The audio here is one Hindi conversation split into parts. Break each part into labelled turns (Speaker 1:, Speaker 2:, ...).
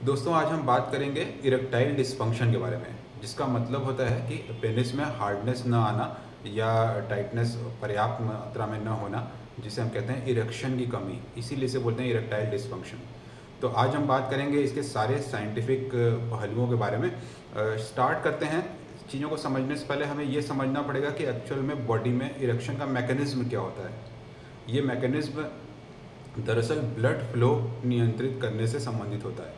Speaker 1: दोस्तों आज हम बात करेंगे इरेक्टाइल डिस्फंक्शन के बारे में, जिसका मतलब होता है कि पेनिस में हार्डनेस न आना या टाइटनेस पर्याप्त मात्रा में न होना, जिसे हम कहते हैं इरेक्शन की कमी। इसीलिए से बोलते हैं इरेक्टाइल डिस्फंक्शन। तो आज हम बात करेंगे इसके सारे साइंटिफिक पहलुओं के बारे में। स्टार्ट करते हैं। चीज़ों को समझने से पहले हमें ये समझना पड़ेगा कि एक्चुअल में बॉडी में इरेक्शन का मैकेनिज्म क्या होता है। ये मैकेनिज्म दरअसल ब्लड फ्लो नियंत्रित करने से संबंधित होता है।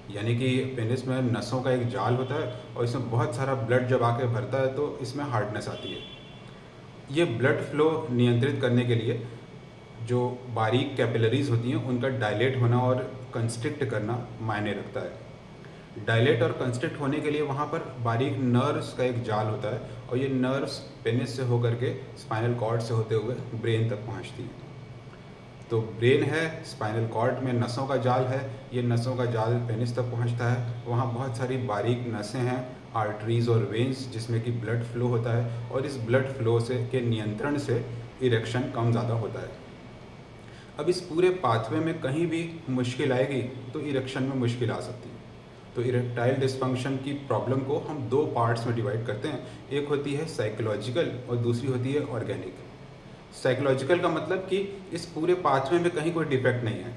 Speaker 1: यानी कि पेनिस में नसों का एक जाल होता है और इसमें बहुत सारा ब्लड जब आके भरता है तो इसमें हार्डनेस आती है। ये ब्लड फ्लो नियंत्रित करने के लिए जो बारीक कैपिलरीज होती हैं उनका डायलेट होना और कंस्ट्रिक्ट करना मायने रखता है। डायलेट और कंस्ट्रिक्ट होने के लिए वहाँ पर बारीक नर्व्स का एक जाल होता है और ये नर्व्स पेनिस से होकर के स्पाइनल कॉर्ड से होते हुए ब्रेन तक पहुँचती हैं। तो ब्रेन है, स्पाइनल कॉर्ड में नसों का जाल है, ये नसों का जाल पेनिस तक पहुंचता है। वहाँ बहुत सारी बारीक नसें हैं, आर्टरीज और वेन्स, जिसमें कि ब्लड फ्लो होता है और इस ब्लड फ्लो से के नियंत्रण से इरेक्शन कम ज़्यादा होता है। अब इस पूरे पाथवे में कहीं भी मुश्किल आएगी तो इरेक्शन में मुश्किल आ सकती है। तो इरेक्टाइल डिस्फंक्शन की प्रॉब्लम को हम दो पार्ट्स में डिवाइड करते हैं। एक होती है साइकोलॉजिकल और दूसरी होती है ऑर्गेनिक। साइकोलॉजिकल का मतलब कि इस पूरे पाथवे में कहीं कोई डिफेक्ट नहीं है।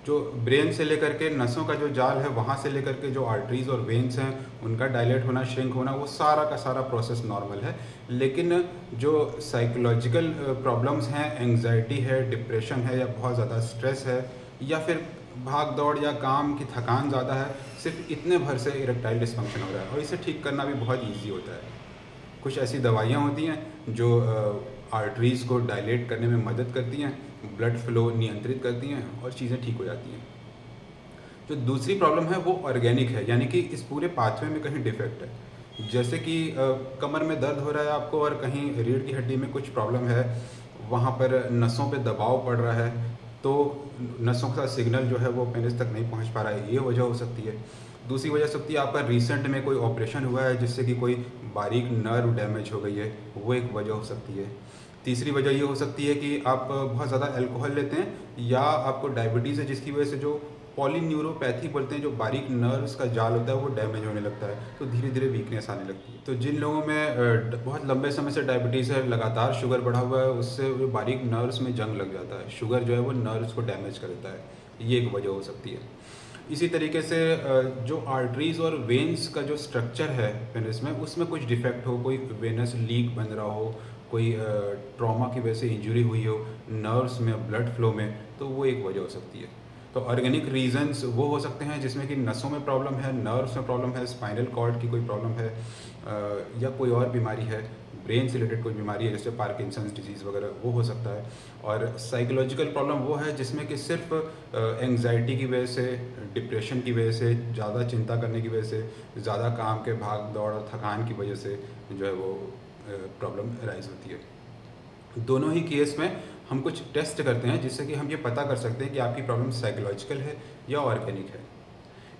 Speaker 1: जो ब्रेन से लेकर के नसों का जो जाल है, वहाँ से लेकर के जो आर्टरीज और वेन्स हैं उनका डायलेट होना, श्रिंक होना, वो सारा का सारा प्रोसेस नॉर्मल है। लेकिन जो साइकोलॉजिकल प्रॉब्लम्स हैं, एंग्जाइटी है, डिप्रेशन है, या बहुत ज़्यादा स्ट्रेस है, या फिर भाग दौड़ या काम की थकान ज़्यादा है, सिर्फ इतने भर से इरेक्टाइल डिस्फंक्शन हो रहा है और इसे ठीक करना भी बहुत ईजी होता है। कुछ ऐसी दवाइयाँ होती हैं जो आर्टरीज़ को डायलेट करने में मदद करती हैं, ब्लड फ्लो नियंत्रित करती हैं और चीज़ें ठीक हो जाती हैं। जो दूसरी प्रॉब्लम है वो ऑर्गेनिक है, यानी कि इस पूरे पाथवे में कहीं डिफेक्ट है। जैसे कि कमर में दर्द हो रहा है आपको और कहीं रीढ़ की हड्डी में कुछ प्रॉब्लम है, वहाँ पर नसों पे दबाव पड़ रहा है, तो नसों का सिग्नल जो है वो पेनिस तक नहीं पहुँच पा रहा है, ये वजह हो सकती है। दूसरी वजह हो सकती है आपका रिसेंट में कोई ऑपरेशन हुआ है जिससे कि कोई बारीक नर्व डैमेज हो गई है, वो एक वजह हो सकती है। तीसरी वजह ये हो सकती है कि आप बहुत ज़्यादा अल्कोहल लेते हैं, या आपको डायबिटीज़ है जिसकी वजह से जो पॉलीन्यूरोपैथी बोलते हैं, जो बारीक नर्व्स का जाल होता है वो डैमेज होने लगता है, तो धीरे धीरे वीकनेस आने लगती है। तो जिन लोगों में बहुत लंबे समय से डायबिटीज़ है, लगातार शुगर बढ़ा हुआ है, उससे वो बारीक नर्व्स में जंग लग जाता है। शुगर जो है वो नर्व्स को डैमेज कर देता है, ये एक वजह हो सकती है। इसी तरीके से जो आर्टरीज और वेन्स का जो स्ट्रक्चर है पेनिस में, उसमें कुछ डिफेक्ट हो, कोई वेनस लीक बन रहा हो, कोई ट्रॉमा की वजह से इंजरी हुई हो नर्व्स में, ब्लड फ्लो में, तो वो एक वजह हो सकती है। तो ऑर्गेनिक रीजंस वो हो सकते हैं जिसमें कि नसों में प्रॉब्लम है, नर्व्स में प्रॉब्लम है, स्पाइनल कॉर्ड की कोई प्रॉब्लम है, या कोई और बीमारी है, ब्रेन से रिलेटेड कोई बीमारी है जैसे पार्किंसंस डिजीज़ वगैरह, वो हो सकता है। और साइकोलॉजिकल प्रॉब्लम वो है जिसमें कि सिर्फ एंग्जाइटी की वजह से, डिप्रेशन की वजह से, ज़्यादा चिंता करने की वजह से, ज़्यादा काम के भाग दौड़ और थकान की वजह से जो है वो प्रॉब्लम राइज होती है। दोनों ही केस में हम कुछ टेस्ट करते हैं जिससे कि हम ये पता कर सकते हैं कि आपकी प्रॉब्लम साइकोलॉजिकल है या ऑर्गेनिक है।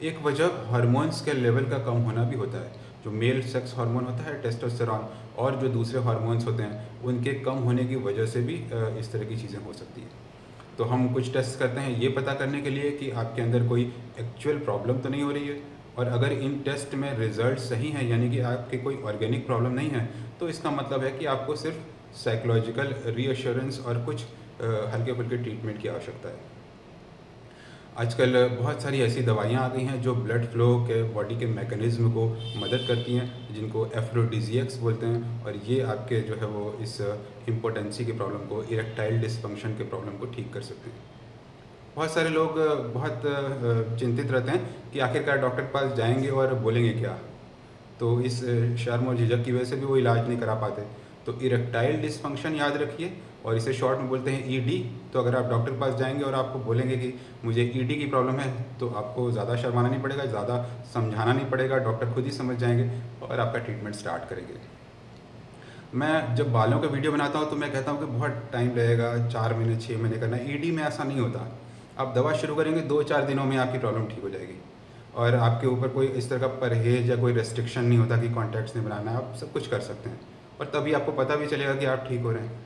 Speaker 1: एक वजह हार्मोन्स के लेवल का कम होना भी होता है। जो मेल सेक्स हार्मोन होता है टेस्टोस्टेरॉन, और जो दूसरे हार्मोन्स होते हैं उनके कम होने की वजह से भी इस तरह की चीज़ें हो सकती हैं। तो हम कुछ टेस्ट करते हैं ये पता करने के लिए कि आपके अंदर कोई एक्चुअल प्रॉब्लम तो नहीं हो रही है, और अगर इन टेस्ट में रिजल्ट सही हैं, यानी कि आपके कोई ऑर्गेनिक प्रॉब्लम नहीं है, तो इसका मतलब है कि आपको सिर्फ साइकोलॉजिकल रीअश्योरेंस और कुछ हल्के फुल्के ट्रीटमेंट की आवश्यकता है। आजकल बहुत सारी ऐसी दवाइयाँ आ गई हैं जो ब्लड फ्लो के बॉडी के मैकेनिज्म को मदद करती हैं, जिनको एफ्रोडिजिएक्स बोलते हैं, और ये आपके जो है वो इस इम्पोटेंसी की प्रॉब्लम को, इरेक्टाइल डिस्फंक्शन के प्रॉब्लम को ठीक कर सकते हैं। बहुत सारे लोग बहुत चिंतित रहते हैं कि आखिरकार डॉक्टर के पास जाएंगे और बोलेंगे क्या, तो इस शर्म और झिझक की वजह से भी वो इलाज नहीं करा पाते। तो इरेक्टाइल डिस्फंक्शन याद रखिए, और इसे शॉर्ट में बोलते हैं ईडी। तो अगर आप डॉक्टर के पास जाएंगे और आपको बोलेंगे कि मुझे ईडी की प्रॉब्लम है, तो आपको ज़्यादा शर्माना नहीं पड़ेगा, ज़्यादा समझाना नहीं पड़ेगा, डॉक्टर खुद ही समझ जाएंगे और आपका ट्रीटमेंट स्टार्ट करेंगे। मैं जब बालों का वीडियो बनाता हूँ तो मैं कहता हूँ कि बहुत टाइम लगेगा, 4 महीने 6 महीने करना। ईडी में ऐसा नहीं होता। आप दवा शुरू करेंगे, 2-4 दिनों में आपकी प्रॉब्लम ठीक हो जाएगी, और आपके ऊपर कोई इस तरह का परहेज या कोई रेस्ट्रिक्शन नहीं होता कि कॉन्टैक्ट्स नहीं बनाना है, आप सब कुछ कर सकते हैं और तभी आपको पता भी चलेगा कि आप ठीक हो रहे हैं।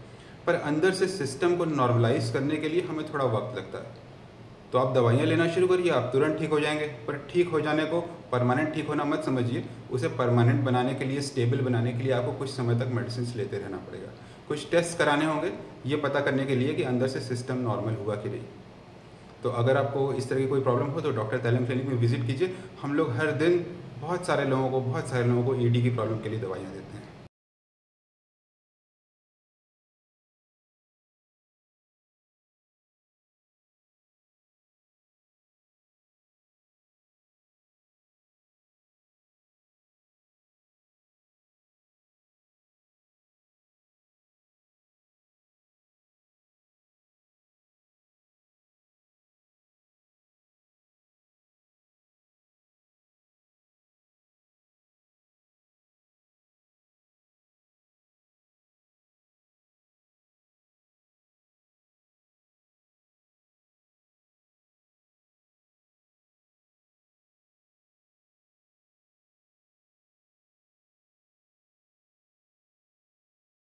Speaker 1: पर अंदर से सिस्टम को नॉर्मलाइज करने के लिए हमें थोड़ा वक्त लगता है। तो आप दवाइयाँ लेना शुरू करिए, आप तुरंत ठीक हो जाएंगे। पर ठीक हो जाने को परमानेंट ठीक होना मत समझिए, उसे परमानेंट बनाने के लिए, स्टेबल बनाने के लिए आपको कुछ समय तक मेडिसिन लेते रहना पड़ेगा। कुछ टेस्ट कराने होंगे ये पता करने के लिए कि अंदर से सिस्टम नॉर्मल हुआ कि नहीं। तो अगर आपको इस तरह की कोई प्रॉब्लम हो तो डॉक्टर तैलम क्लिनिक में विजिट कीजिए। हम लोग हर दिन बहुत सारे लोगों को ED की प्रॉब्लम के लिए दवाइयाँ देते हैं।